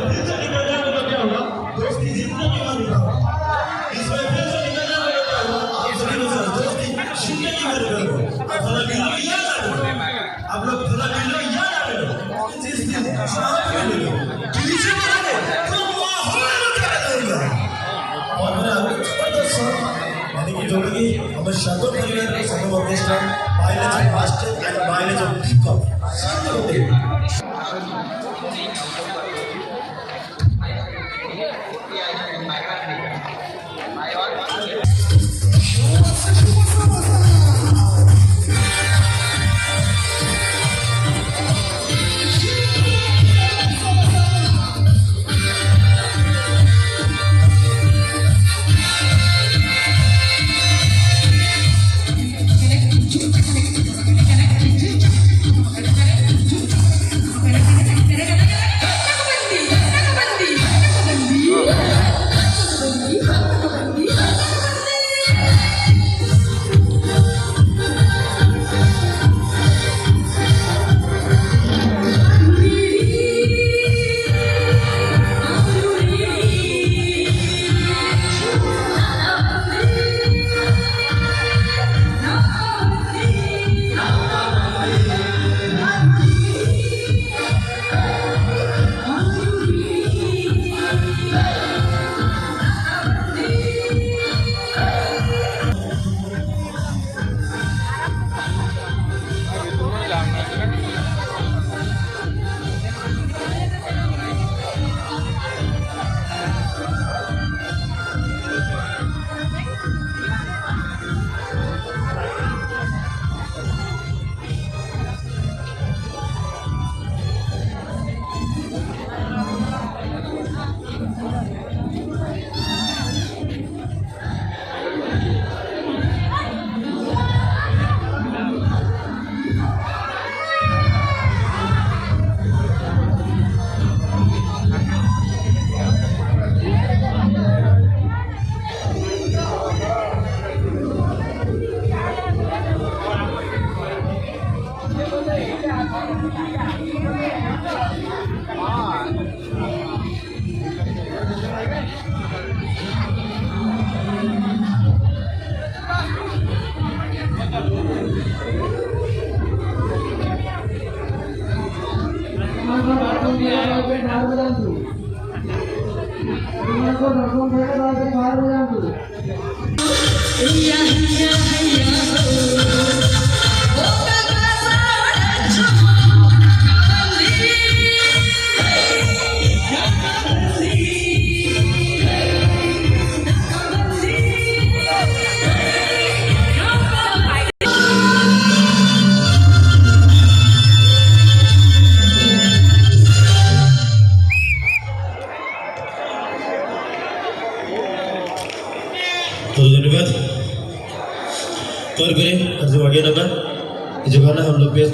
फिर से निकलना तो क्या होगा दोस्ती जिंदगी भर निभाओ इसमें फिर से निकलना तो क्या होगा आप सभी लोग दोस्ती जिंदगी भर करो थोड़ा मिलो या ना मिलो आप लोग थोड़ा मिलो या ना मिलो जिस दिन शाम को मिलो पीछे बढ़े तो माहौल क्या करेगा और मेरा अभी जबरदस्त सॉन्ग यानी कि जो कि हम शादों परिवार के संग orchestra mileage master and mileage of pickup साथ होते हैं धन्यवाद। और जो आगे नंबर जो गाना हम लोग पेश